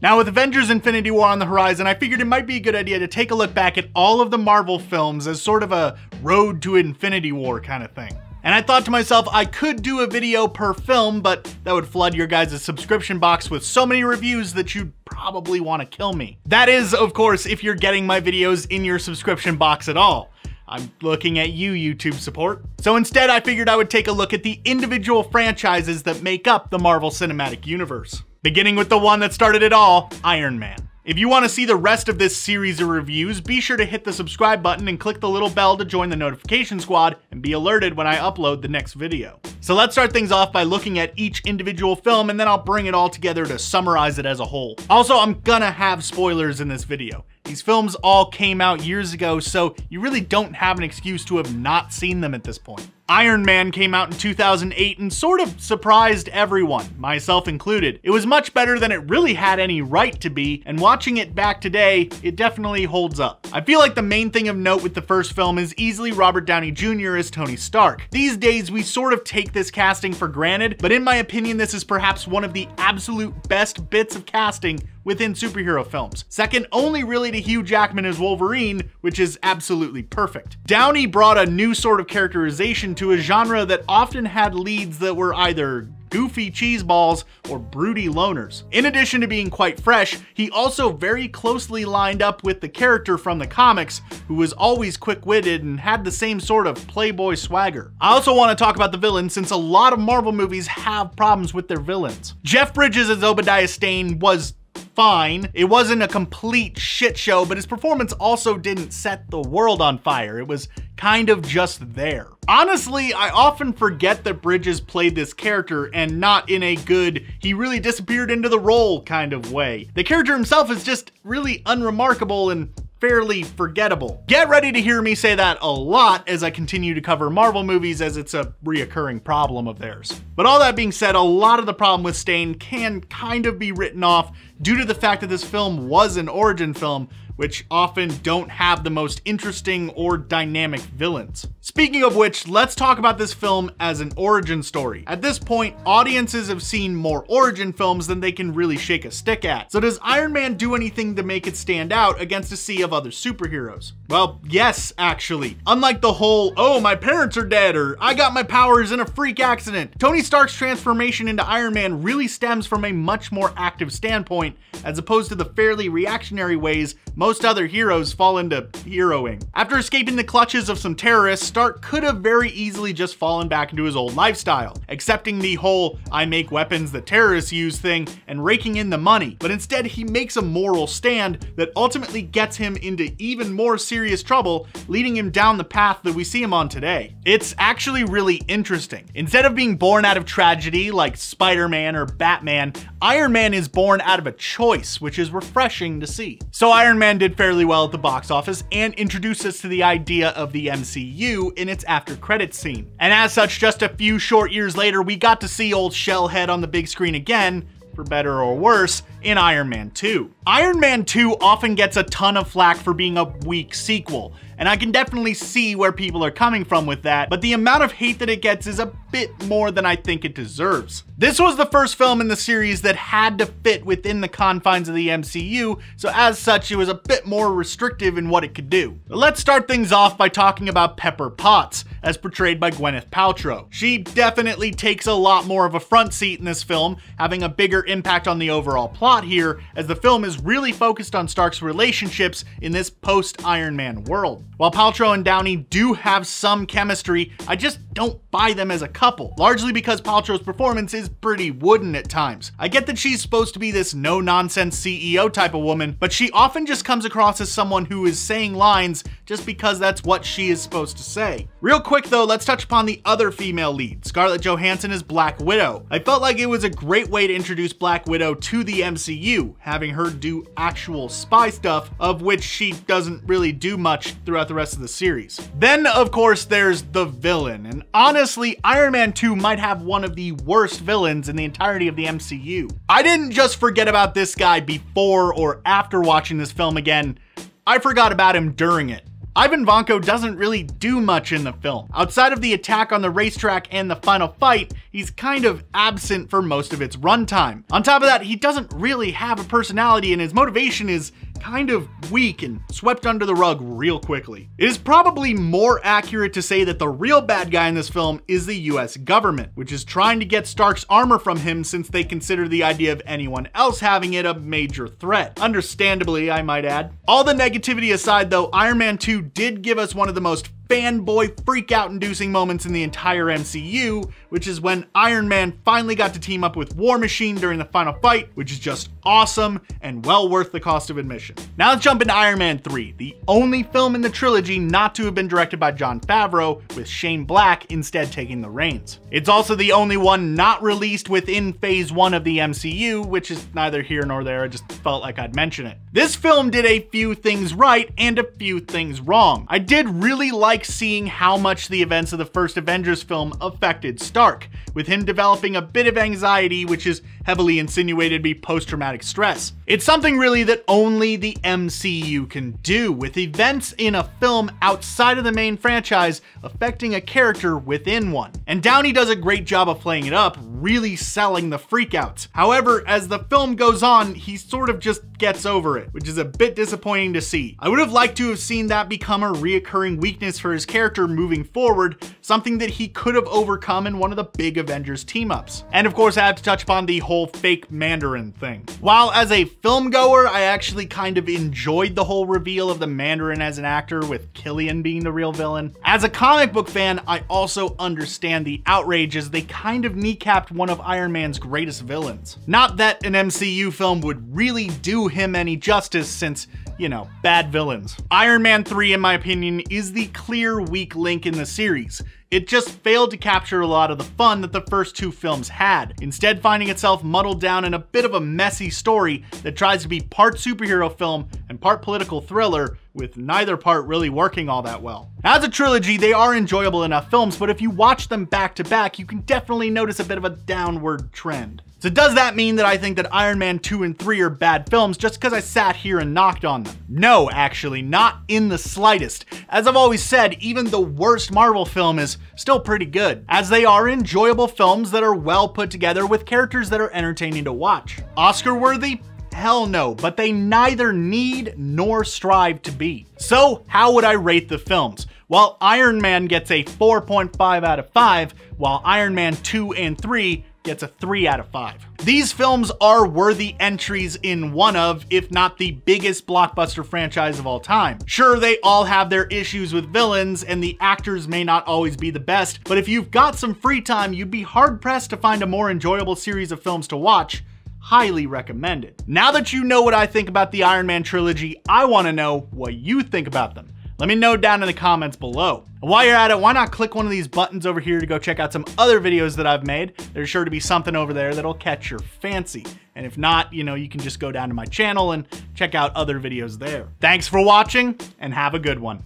Now, with Avengers Infinity War on the horizon, I figured it might be a good idea to take a look back at all of the Marvel films as sort of a road to Infinity War kind of thing. And I thought to myself, I could do a video per film, but that would flood your guys' subscription box with so many reviews that you'd probably want to kill me. That is, of course, if you're getting my videos in your subscription box at all. I'm looking at you, YouTube support. So instead, I figured I would take a look at the individual franchises that make up the Marvel Cinematic Universe. Beginning with the one that started it all, Iron Man. If you want to see the rest of this series of reviews, be sure to hit the subscribe button and click the little bell to join the notification squad and be alerted when I upload the next video. So let's start things off by looking at each individual film, and then I'll bring it all together to summarize it as a whole. Also, I'm gonna have spoilers in this video. These films all came out years ago, so you really don't have an excuse to have not seen them at this point. Iron Man came out in 2008 and sort of surprised everyone, myself included. It was much better than it really had any right to be, and watching it back today, it definitely holds up. I feel like the main thing of note with the first film is easily Robert Downey Jr. as Tony Stark. These days, we sort of take this casting for granted, but in my opinion, this is perhaps one of the absolute best bits of casting within superhero films. Second only really to Hugh Jackman as Wolverine, which is absolutely perfect. Downey brought a new sort of characterization to a genre that often had leads that were either goofy cheeseballs or broody loners. In addition to being quite fresh, he also very closely lined up with the character from the comics, who was always quick-witted and had the same sort of playboy swagger. I also want to talk about the villains, since a lot of Marvel movies have problems with their villains. Jeff Bridges as Obadiah Stane was fine. It wasn't a complete shit show, but his performance also didn't set the world on fire. It was kind of just there. Honestly, I often forget that Bridges played this character, and not in a good, he really disappeared into the role kind of way. The character himself is just really unremarkable and fairly forgettable. Get ready to hear me say that a lot as I continue to cover Marvel movies, as it's a reoccurring problem of theirs. But all that being said, a lot of the problem with Stane can kind of be written off due to the fact that this film was an origin film, which often don't have the most interesting or dynamic villains. Speaking of which, let's talk about this film as an origin story. At this point, audiences have seen more origin films than they can really shake a stick at. So does Iron Man do anything to make it stand out against a sea of other superheroes? Well, yes, actually. Unlike the whole, oh, my parents are dead, or I got my powers in a freak accident, Tony Stark's transformation into Iron Man really stems from a much more active standpoint, as opposed to the fairly reactionary ways most other heroes fall into heroing. After escaping the clutches of some terrorists, Stark could have very easily just fallen back into his old lifestyle, accepting the whole I make weapons that terrorists use thing and raking in the money. But instead, he makes a moral stand that ultimately gets him into even more serious trouble, leading him down the path that we see him on today. It's actually really interesting. Instead of being born out of tragedy like Spider-Man or Batman, Iron Man is born out of a choice, which is refreshing to see. So Iron Man did fairly well at the box office and introduced us to the idea of the MCU in its after credits scene. And as such, just a few short years later, we got to see old Shellhead on the big screen again, for better or worse, in Iron Man 2. Iron Man 2 often gets a ton of flack for being a weak sequel, and I can definitely see where people are coming from with that, but the amount of hate that it gets is a bit more than I think it deserves. This was the first film in the series that had to fit within the confines of the MCU, so as such, it was a bit more restrictive in what it could do. But let's start things off by talking about Pepper Potts, as portrayed by Gwyneth Paltrow. She definitely takes a lot more of a front seat in this film, having a bigger impact on the overall plot here, as the film is really focused on Stark's relationships in this post-Iron Man world. While Paltrow and Downey do have some chemistry, I just don't buy them as a couple, largely because Paltrow's performance is pretty wooden at times. I get that she's supposed to be this no-nonsense CEO type of woman, but she often just comes across as someone who is saying lines just because that's what she is supposed to say. Real quick though, let's touch upon the other female lead, Scarlett Johansson as Black Widow. I felt like it was a great way to introduce Black Widow to the MCU, having her do actual spy stuff, of which she doesn't really do much throughout the rest of the series. Then, of course, there's the villain, and honestly, Iron Man 2 might have one of the worst villains in the entirety of the MCU. I didn't just forget about this guy before or after watching this film again, I forgot about him during it. Ivan Vanko doesn't really do much in the film. Outside of the attack on the racetrack and the final fight, he's kind of absent for most of its runtime. On top of that, he doesn't really have a personality and his motivation is kind of weak and swept under the rug real quickly. It is probably more accurate to say that the real bad guy in this film is the US government, which is trying to get Stark's armor from him since they consider the idea of anyone else having it a major threat. Understandably, I might add. All the negativity aside though, Iron Man 2 did give us one of the most fanboy freak-out inducing moments in the entire MCU, which is when Iron Man finally got to team up with War Machine during the final fight, which is just awesome and well worth the cost of admission. Now let's jump into Iron Man 3, the only film in the trilogy not to have been directed by Jon Favreau, with Shane Black instead taking the reins. It's also the only one not released within Phase 1 of the MCU, which is neither here nor there, I just felt like I'd mention it. This film did a few things right and a few things wrong. I did really like seeing how much the events of the first Avengers film affected Stark, with him developing a bit of anxiety, which is heavily insinuated to be post-traumatic stress. It's something really that only the MCU can do, with events in a film outside of the main franchise affecting a character within one. And Downey does a great job of playing it up, really selling the freakouts. However, as the film goes on, he sort of just gets over it, which is a bit disappointing to see. I would have liked to have seen that become a reoccurring weakness for his character moving forward, something that he could have overcome in one of the big Avengers team-ups. And of course, I have to touch upon the whole fake Mandarin thing. While as a film goer, I actually kind of enjoyed the whole reveal of the Mandarin as an actor, with Killian being the real villain. As a comic book fan, I also understand the outrage as they kind of kneecapped one of Iron Man's greatest villains. Not that an MCU film would really do him any justice since, you know, bad villains. Iron Man 3, in my opinion, is the clear weak link in the series. It just failed to capture a lot of the fun that the first two films had, instead finding itself muddled down in a bit of a messy story that tries to be part superhero film and part political thriller, with neither part really working all that well. As a trilogy, they are enjoyable enough films, but if you watch them back to back, you can definitely notice a bit of a downward trend. So does that mean that I think that Iron Man 2 and 3 are bad films just because I sat here and knocked on them? No, actually, not in the slightest. As I've always said, even the worst Marvel film is still pretty good, as they are enjoyable films that are well put together with characters that are entertaining to watch. Oscar worthy? Hell no, but they neither need nor strive to be. So how would I rate the films? Well, Iron Man gets a 4.5 out of 5, while Iron Man 2 and 3 gets a 3 out of 5. These films are worthy entries in one of, if not the biggest blockbuster franchise of all time. Sure, they all have their issues with villains, and the actors may not always be the best, but if you've got some free time, you'd be hard-pressed to find a more enjoyable series of films to watch. Highly recommended. Now that you know what I think about the Iron Man trilogy, I want to know what you think about them. Let me know down in the comments below. And while you're at it, why not click one of these buttons over here to go check out some other videos that I've made. There's sure to be something over there that'll catch your fancy. And if not, you know, you can just go down to my channel and check out other videos there. Thanks for watching, and have a good one.